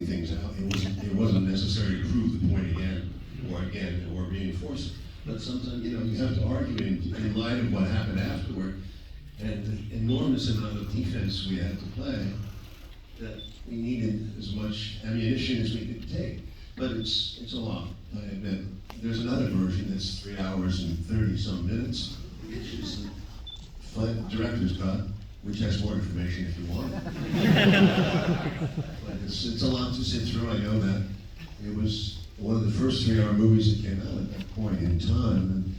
things out. It wasn't necessary to prove the point again or reinforce it. But sometimes, you have to argue in light of what happened afterward and the enormous amount of defense we had to play, that we needed as much ammunition as we could take. But it's a lot, I admit. There's another version that's 3 hours and 30-some minutes, which is the director's cut, which has more information if you want. But it's a lot to sit through, I know that. It was one of the first 3-hour movies that came out at that point in time.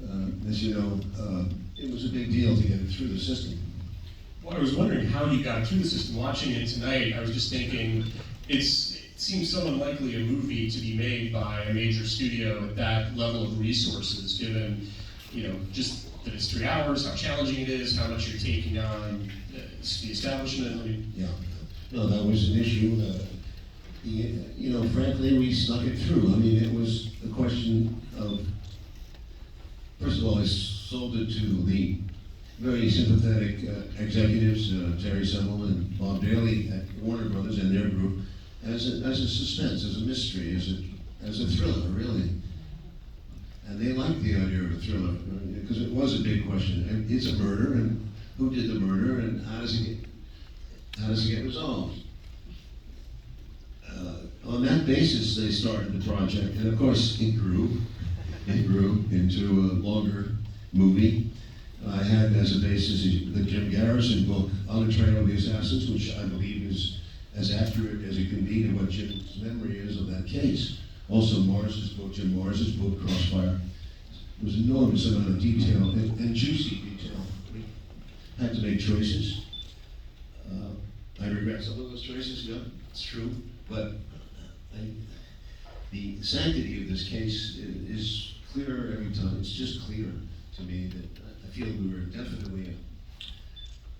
And as you know, it was a big deal to get it through the system. Well, I was wondering how you got through the system. Watching it tonight, I was just thinking, it seems so unlikely a movie to be made by a major studio at that level of resources, given, just that it's 3 hours, how challenging it is, how much you're taking on the establishment. Yeah, no, that was an issue. Frankly, we snuck it through. It was a question of, first of all, I sold it to the very sympathetic executives, Terry Semel and Bob Daly at Warner Brothers and their group, as a suspense, as a mystery, as a thriller, really. And they liked the idea of a thriller, because it was a big question. And it's a murder, and who did the murder, and how does it get resolved? On that basis, they started the project, and of course, it grew. It grew into a longer movie. I had as a basis the Jim Garrison book, On the Trail of the Assassins, which I believe is as accurate as it can be to what Jim's memory is of that case. Also Jim Morris's book, Crossfire. There was an enormous amount of detail and juicy detail. We had to make choices. I regret some of those choices, yeah, it's true. But the sanctity of this case is clearer every time. It's just clear to me that I feel we were definitely,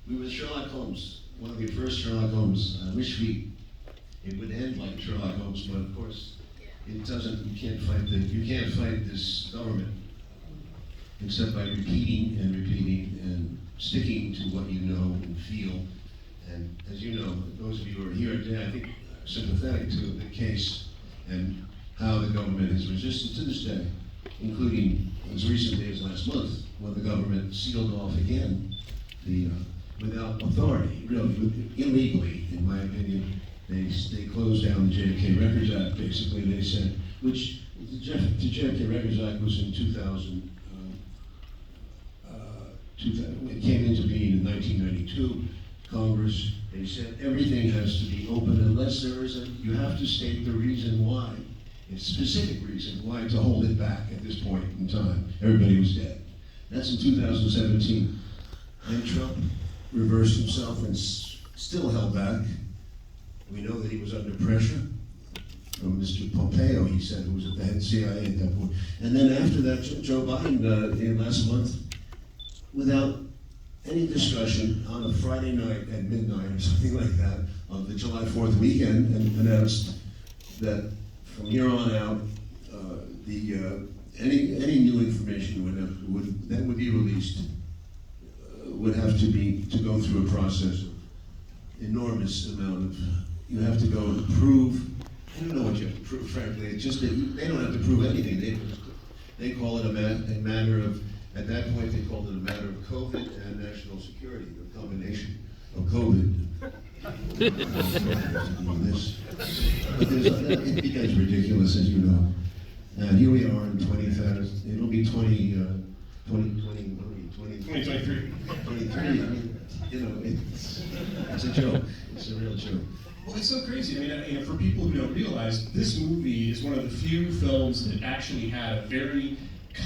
we were Sherlock Holmes, one of the first Sherlock Holmes. I wish it would end like Sherlock Holmes, but of course it doesn't. You can't fight this government except by repeating and sticking to what you know and feel. And as you know, those of you who are here today, I think, are sympathetic to the case and how the government has resisted to this day, including as recently as last month, when the government sealed off again without authority, really, illegally, in my opinion. They closed down the JFK Records Act, basically. They said, which the JFK Records Act was in 2000, it came into being in 1992. Congress, they said everything has to be open unless there is you have to state the reason why. A specific reason why to hold it back at this point in time. Everybody was dead. That's in 2017. And Trump reversed himself and still held back. We know that he was under pressure from Mr. Pompeo, he said, who was at the head of CIA at that point. And then after that, Joe Biden, last month, without any discussion, on a Friday night at midnight or something like that, of the July 4th weekend, and announced that from here on out, any new information that would be released would have to go through a process of enormous amount of. You have to go and prove. I don't know what you have to prove, frankly. It's just that they don't have to prove anything. They call it a matter of. At that point, they called it a matter of COVID and national security, the combination of COVID. But it becomes ridiculous, as you know. And here we are in 20,000. It'll be 2023. 23. I mean, it's a joke. It's a real joke. Well, it's so crazy. For people who don't realize, this movie is one of the few films that actually had a very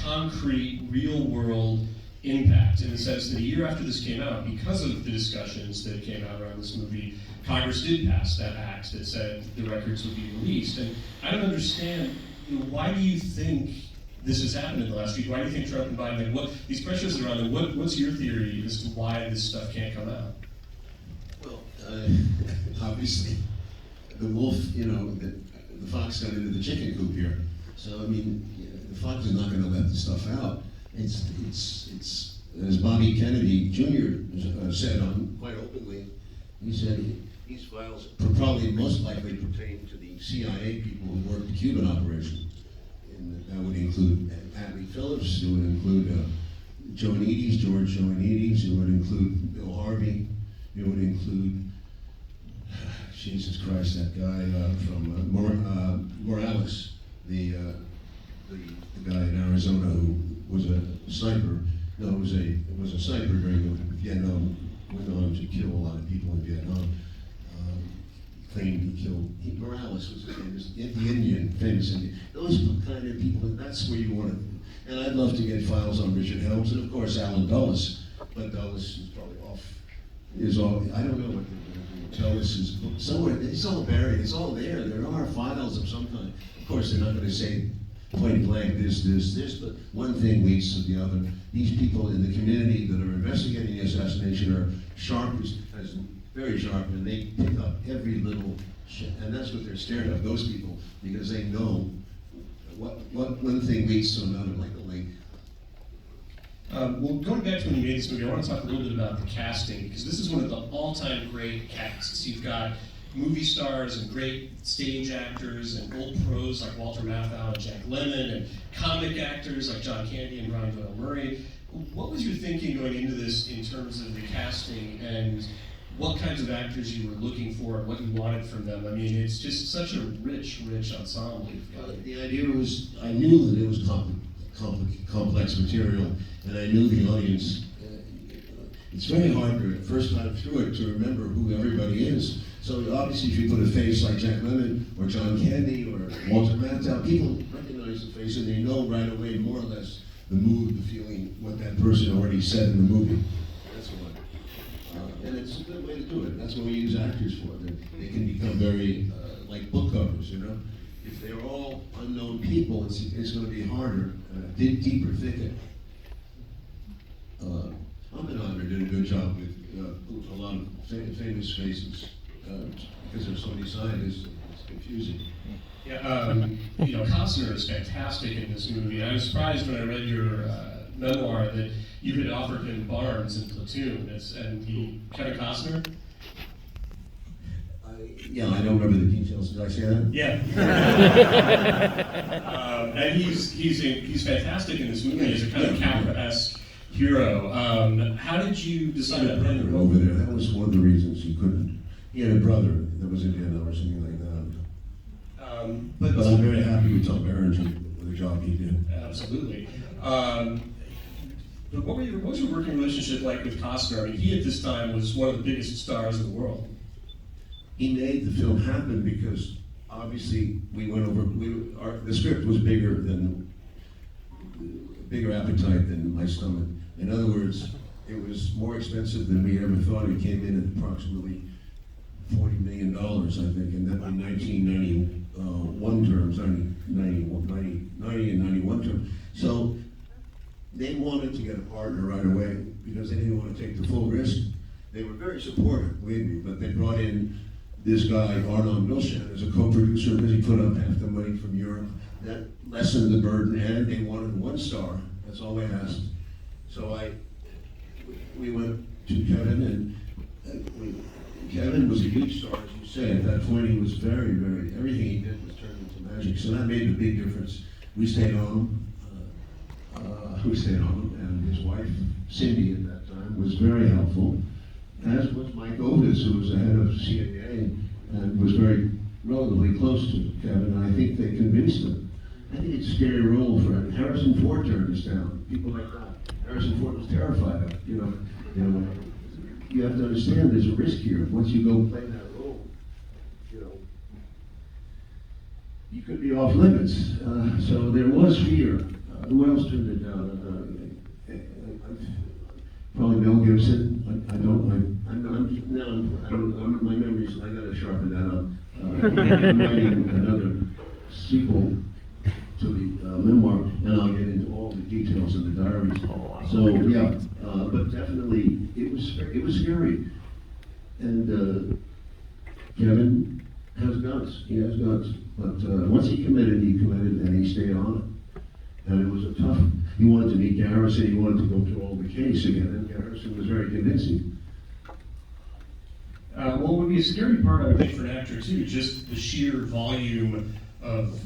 concrete, real-world impact, in the sense that a year after this came out, because of the discussions that came out around this movie, Congress did pass that act that said the records would be released. And I don't understand, why do you think this has happened in the last week? Why do you think Trump and Biden, what these pressures are on them, what's your theory as to why this stuff can't come out? Well, obviously, the wolf, the fox got into the chicken coop here. So, the fox is not going to let the stuff out. It's as Bobby Kennedy Jr. Said quite openly, he said, these files probably most likely pertain to the CIA people who worked the Cuban operation. And that would include Atlee Phillips, it would include Joanides, George Joanides, it would include Bill Harvey, it would include, Jesus Christ, that guy from Morales, the guy in Arizona who was a sniper. No, it was a sniper during the Vietnam, went on to kill a lot of people in Vietnam. Claimed he killed, Morales was his name, the Indian, famous Indian. Those kind of people, that's where you want to, and I'd love to get files on Richard Helms, and of course Alan Dulles, but Dulles is probably off, I don't know what they're doing. Dulles is somewhere, it's all buried, it's all there. There are files of some kind. Of course, they're not going to say point blank this, but one thing leads to the other. These people in the community that are investigating the assassination are sharp, as very sharp, and they pick up every little shit, and that's what they're scared of, those people, because they know what one thing leads to another, like a link. Well, going back to when you made this movie, I want to talk a little bit about the casting, because this is one of the all-time great casts. You've got movie stars and great stage actors and old pros like Walter Matthau and Jack Lemmon, and comic actors like John Candy and Brian Doyle Murray. What was your thinking going into this in terms of the casting, and what kinds of actors you were looking for and what you wanted from them? I mean, it's just such a rich ensemble you've got. The idea was, I knew that it was complex material, and I knew the audience. It's very hard the first time through it to remember who everybody is. So obviously if you put a face like Jack Lemmon or John Candy or Walter Matthau, people recognize the face and they know right away more or less the mood, the feeling, what that person already said in the movie. That's what. And it's a good way to do it. That's what we use actors for. They can become very, like book covers, you know? If they're all unknown people, it's going to be harder, deeper thicket. Oppenheimer did a good job with a lot of famous faces. Because there's so many scientists, it's confusing. Yeah, you know, Costner is fantastic in this movie. I was surprised when I read your memoir that you had offered him Barnes in Platoon, and he, Kevin Costner? Yeah, I don't remember the details. Did I say that? Yeah. And he's fantastic in this movie as a kind of Capra-esque hero. How did you decide to put him over there? That was one of the reasons he couldn't. He had a brother that was in Vietnam or something like that. But I'm very happy with Tom Berenger with the job he did. Absolutely. But what was your working relationship like with Costner? I mean, he at this time was one of the biggest stars in the world. He made the film happen because obviously we went over. The script was bigger appetite than my stomach. In other words, it was more expensive than we ever thought. It came in at approximately $40 million, I think, and that in 1991 terms, 90 and 91 terms. So they wanted to get a partner right away because they didn't want to take the full risk. They were very supportive, believe me, but they brought in this guy, Arnaud Milchan, as a co-producer because he put up half the money from Europe. That lessened the burden, and they wanted one star. That's all they asked. So we went to Kevin, and Kevin was a huge star, as you say. At that point, he was very, everything he did was turned into magic. So that made a big difference. We stayed on him. And his wife, Cindy, at that time, was very helpful, as was Mike Otis, who was the head of CIA and was very relatively close to Kevin, and I think they convinced him. I think it's a scary role for him. Harrison Ford turned us down. People like that. Harrison Ford was terrified of it. You have to understand there's a risk here. Once you go play that role, you could be off limits. So there was fear. Who else turned it down? Probably Mel Gibson. My memories, I gotta sharpen that up. I'm writing another sequel to the memoir, and I'll get into all the details of the diaries. So yeah, but definitely it was scary. And Kevin has guts. He has guts. But once he committed, and he stayed on it. And it was a tough. He wanted to meet Garrison. He wanted to go through all the case again, and Garrison was very convincing. What would be a scary part, I would think, for an actor too, just the sheer volume of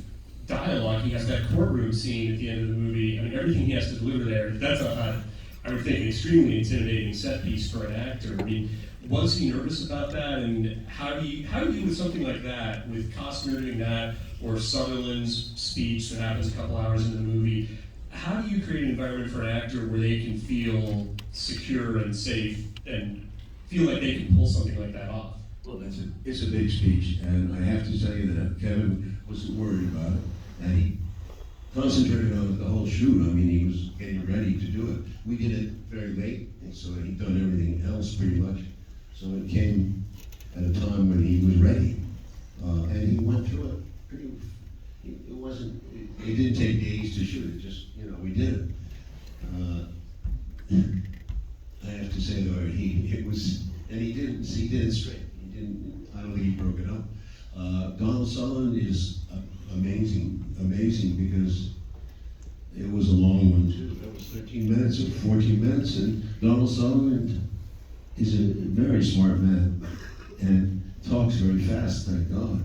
dialogue. He has that courtroom scene at the end of the movie. I mean, everything he has to deliver there. That's I would think, an extremely intimidating set piece for an actor. I mean, was he nervous about that? And how do you deal with something like that, with Costner doing that, or Sutherland's speech that happens a couple hours into the movie? How do you create an environment for an actor where they can feel secure and safe and feel like they can pull something like that off? Well, it's a big speech, and I have to tell you that Kevin wasn't worried about it, and he concentrated on the whole shoot. I mean, he was getting ready to do it. We did it very late, and so he'd done everything else pretty much. So it came at a time when he was ready, and he went through it pretty. It wasn't. It didn't take days to shoot it. Just we did it. I have to say though, he did it straight. He didn't. I don't think he broke it up. Donald Sutherland is amazing because it was a long one too. That was 13 minutes or 14 minutes, and Donald Sutherland is a very smart man and talks very fast. Thank God.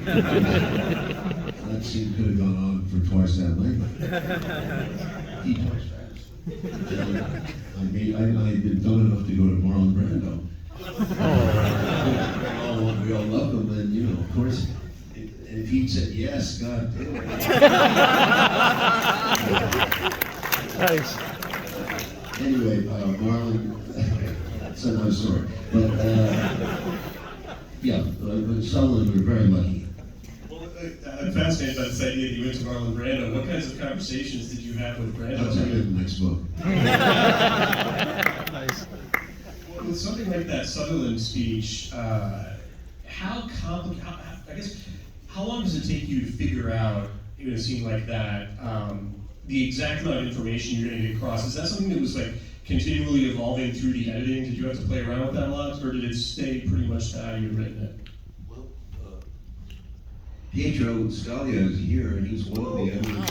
That scene could have gone on for twice that length. He talks fast. I had been done enough to go to Marlon Brando. We all love him, and of course, if he'd said yes, God damn it. Nice. Anyway, Marlon, that's another story. But Sutherland, we're very lucky. Well, I'm fascinated by this idea that you went to Marlon Brando. What kinds of conversations did you have with Brando? I'll tell you in the next book. Nice. Well, with something like that Sutherland speech, how long does it take you to figure out, in a scene like that, the exact amount of information you're going to get across? Is that something that was like continually evolving through the editing? Did you have to play around with that a lot, or did it stay pretty much to how you'd written it? Well, Pietro Scalia is here, and he's one of the editors.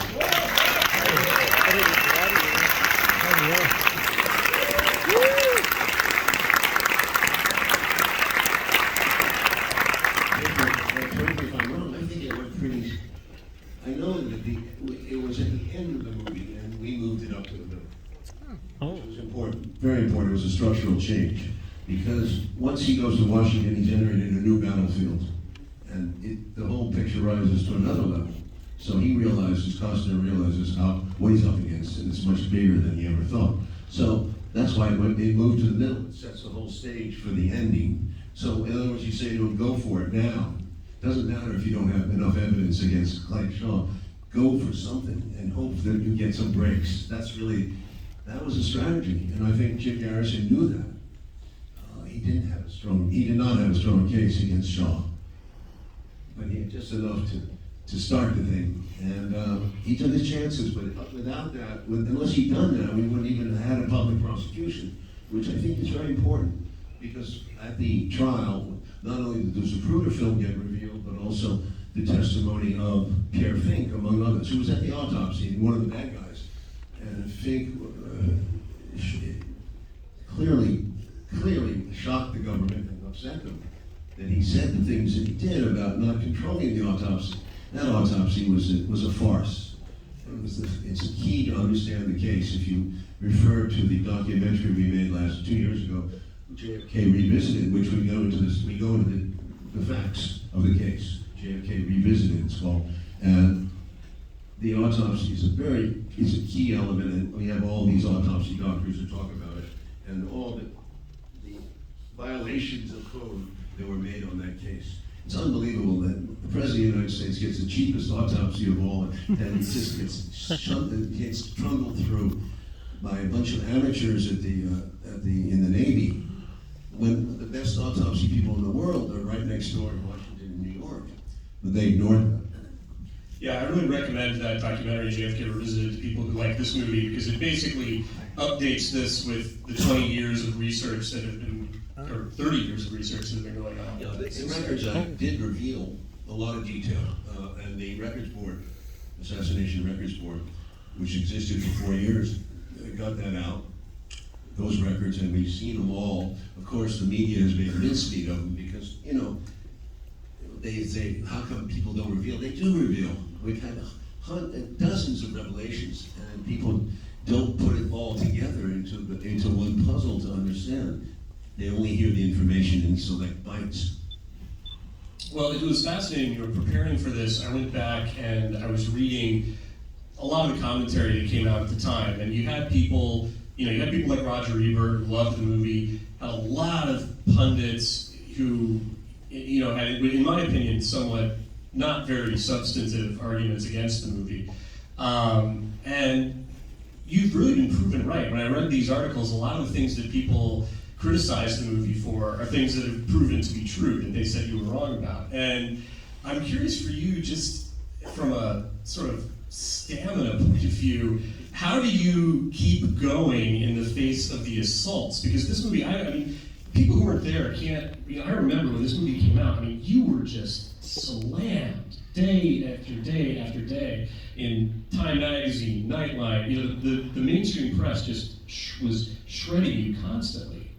I know that it was at the end of the movie, and we moved it up to the middle. Which was important, very important. It was a structural change, because once he goes to Washington, he's entering in a new battlefield, and the whole picture rises to another level. So Costner realizes what he's up against, and it's much bigger than he ever thought. So that's why they moved to the middle. It sets the whole stage for the ending. So in other words, you say to him, go for it now. Doesn't matter if you don't have enough evidence against Clyde Shaw. Go for something and hope that you get some breaks. That was a strategy, and I think Jim Garrison knew that. He did not have a strong case against Shaw, but he had just enough to start the thing, and he took his chances. But without that, unless he'd done that, we wouldn't even have had a public prosecution, which I think is very important, because at the trial, not only did the Zapruder film get revealed, but also the testimony of Pierre Fink, among others, who was at the autopsy, one of the bad guys. And Fink clearly shocked the government and upset them. That he said the things that he did about not controlling the autopsy. That autopsy was a farce. It's a key to understand the case. If you refer to the documentary we made 2 years ago, JFK Revisited, which we go into the facts of the case. JFK Revisited, it's called. And the autopsy is a key element, and we have all these autopsy doctors who talk about it, and all the violations of code that were made on that case. It's unbelievable that the President of the United States gets the cheapest autopsy of all, and he just gets trundled through by a bunch of amateurs in the Navy, when the best autopsy people in the world are right next door in Washington and New York. But they ignored that. Yeah, I really recommend that documentary, JFK Revisited, to people who like this movie, because it basically updates this with the 20 years of research that have been, or 30 years of research that have been going on. Yeah, the Records Act did reveal a lot of detail, and the Records Board, Assassination Records Board, which existed for 4 years, got that out. those records, and we've seen them all. Of course, the media has made mincemeat of them because, they say, how come people don't reveal? They do reveal. We've had dozens of revelations, and people don't put it all together into one puzzle to understand. They only hear the information in select bites. Well, it was fascinating. You were preparing for this. I went back and I was reading a lot of the commentary that came out at the time, and you had people like Roger Ebert who loved the movie, had a lot of pundits who, had, in my opinion, somewhat not very substantive arguments against the movie. And you've really been proven right. When I read these articles, a lot of the things that people criticize the movie for are things that have proven to be true, that they said you were wrong about. And I'm curious for you, just from a sort of stamina point of view, how do you keep going in the face of the assaults? Because this movie, I mean, people who weren't there can't, I remember when this movie came out, I mean, you were just slammed day after day after day in Time Magazine, Nightline, the mainstream press just was shredding you constantly.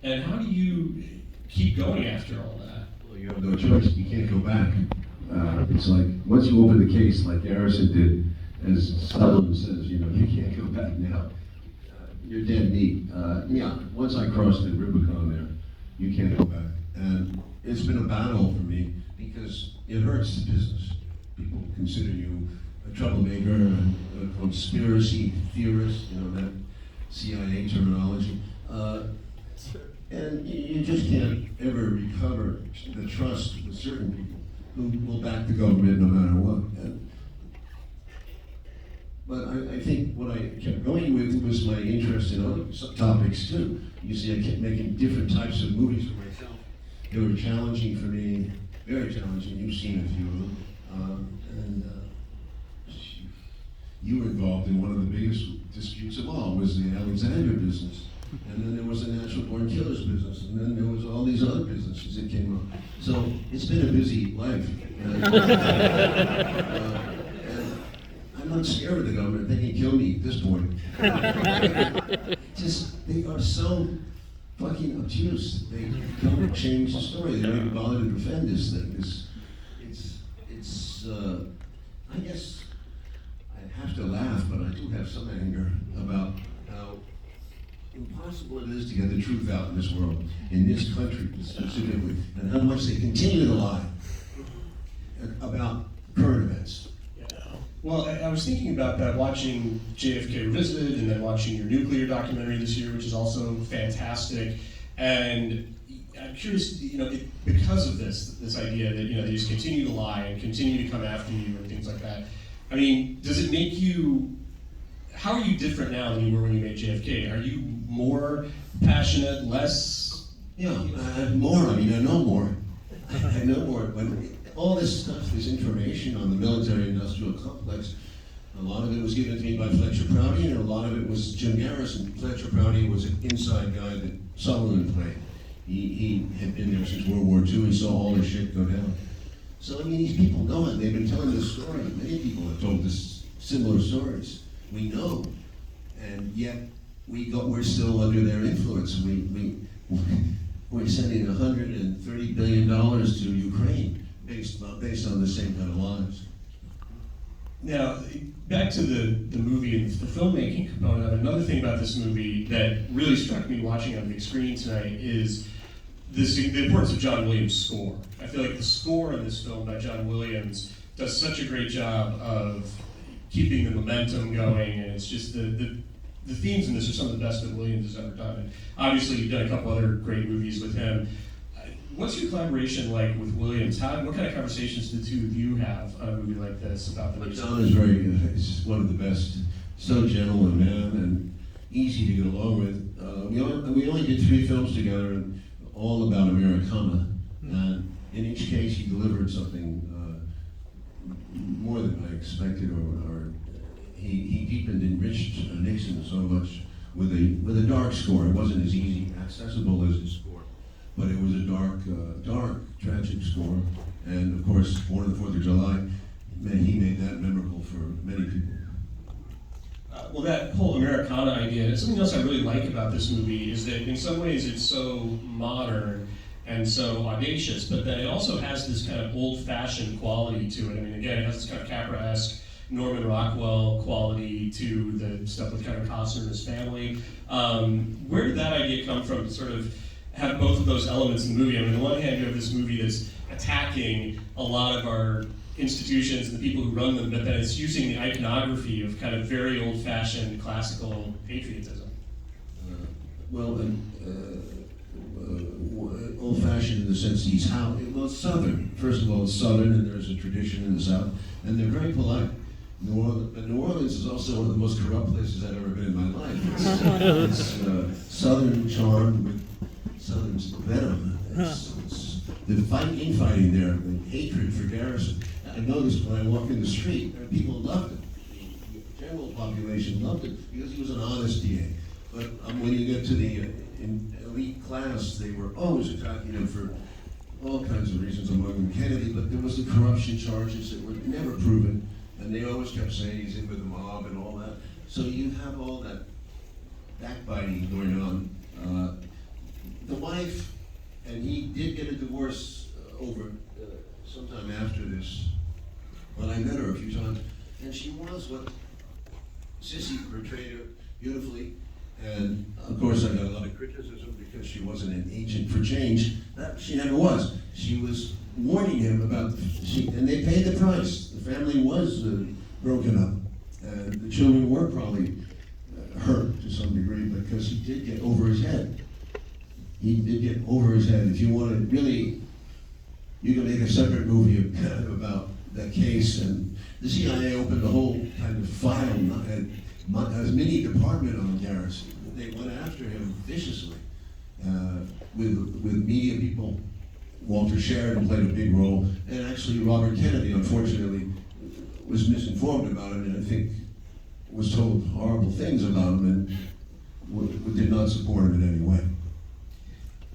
And how do you keep going after all that? Well, you have no choice. You can't go back. It's like, once you open the case, like Garrison did, as Sutherland says, you can't go back now. You're dead meat. Once I crossed the Rubicon there, you can't go back. And it's been a battle for me because it hurts the business. People consider you a troublemaker, a conspiracy theorist, that CIA terminology. And you just can't ever recover the trust with certain people who will back the government no matter what. But I think what I kept going with was my interest in other topics too. You see, I kept making different types of movies for myself. They were challenging for me, very challenging. You've seen a few of them. You were involved in one of the biggest disputes of all, was the Alexander business. And then there was the Natural Born Killers business, and then there was all these other businesses that came up. So it's been a busy life. And I'm not scared of the government. They can kill me at this point. They are so fucking obtuse. They don't change the story. They don't even bother to defend this thing. I guess I have to laugh, but I do have some anger about how impossible it is to get the truth out in this world, in this country specifically, and how much they continue to lie about current events. Well, I was thinking about that watching JFK Revisited and then watching your nuclear documentary this year, which is also fantastic. And I'm curious, because of this idea that, they just continue to lie and continue to come after you and things like that. I mean, does it make you, how are you different now than you were when you made JFK? Are you more passionate, less? More. I know more. I know more. When all this stuff, this information on the military-industrial complex, a lot of it was given to me by Fletcher Prouty, and a lot of it was Jim Garrison. Fletcher Prouty was an inside guy that Sutherland played. He had been there since World War II. He saw all this shit go down. So, these people know it. They've been telling this story. Many people have told this similar stories. We know, and yet we're still under their influence. We're sending $130 billion to Ukraine based on the same kind of lies. Now, back to the movie and the filmmaking component of it. Another thing about this movie that really struck me watching on the big screen tonight is the importance of John Williams' score. I feel like the score in this film by John Williams does such a great job of keeping the momentum going, and it's just the themes in this are some of the best that Williams has ever done. And obviously, you've done a couple other great movies with him. What's your collaboration like with Williams? What kind of conversations do the two of you have on a movie like this about the music? John is he's one of the best, so gentle a man and easy to get along with. We only did 3 films together, and all about Americana. And in each case, he delivered something more than I expected, or he deepened, enriched Nixon so much with a dark score. It wasn't as easy, accessible as his score, but it was a dark, tragic score. And of course, Born on the 4th of July, he made that memorable for many people. Well, that whole Americana idea, something else I really like about this movie is that in some ways it's so modern and so audacious, but then it also has this kind of old-fashioned quality to it. I mean, again, it has this kind of Capra-esque Norman Rockwell quality to the stuff with Kevin Costner and his family. Where did that idea come from to sort of have both of those elements in the movie? I mean, on the one hand, you have this movie that's attacking a lot of our institutions and the people who run them, but then it's using the iconography of kind of very old-fashioned classical patriotism. Old-fashioned in the sense he's how, well, it's Southern. First of all, it's Southern, and there's a tradition in the South, and they're very polite. New Orleans is also one of the most corrupt places I've ever been in my life. It's Southern charm with Southern venom. It's the infighting there, the hatred for Garrison. I noticed when I walked in the street, people loved it. The general population loved it because he was an honest DA. But when you get to the elite class, they were always attacking him for all kinds of reasons, among them Kennedy, but there was the corruption charges that were never proven, and they always kept saying he's in with the mob and all that. So you have all that backbiting going on. The wife, and he did get a divorce over sometime after this, but I met her a few times, and she was what Sissy portrayed her beautifully. And of course, I got a lot of criticism because she wasn't an agent for change. That she never was. She was warning him about, and they paid the price. The family was broken up, and the children were probably hurt to some degree because he did get over his head. He did get over his head. If you want to really, you can make a separate movie about that case. And the CIA opened a whole kind of file, and a mini department on Garrison. They went after him viciously with media people. Walter Sheridan played a big role, and actually Robert Kennedy, unfortunately, was misinformed about him, and I think was told horrible things about him, and did not support him in any way.